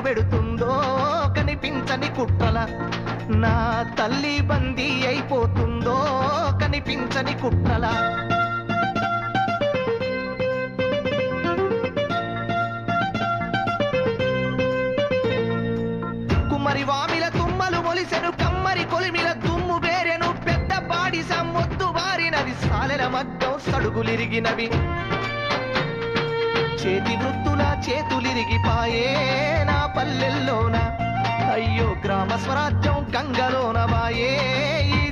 పెడుతుందో కనిపించని కుట్రల నా తల్లి బందీ అయిపోతుందో కనిపించని కుట్రల కుమ్మరి వామిల తుమ్మలు మొలిసెను కమ్మరి కొలిమిల దుమ్ము వేరెను పెద్ద బాడి సమ్మొద్దు వారినది సాలెల మగ్గం సడుగులిరిగినవి చేతి వృత్తుల చేతులిరిగిపాయే నా పల్లెల్లోన అయ్యో గ్రామ స్వరాజ్యం గంగలోన బాయే ఈ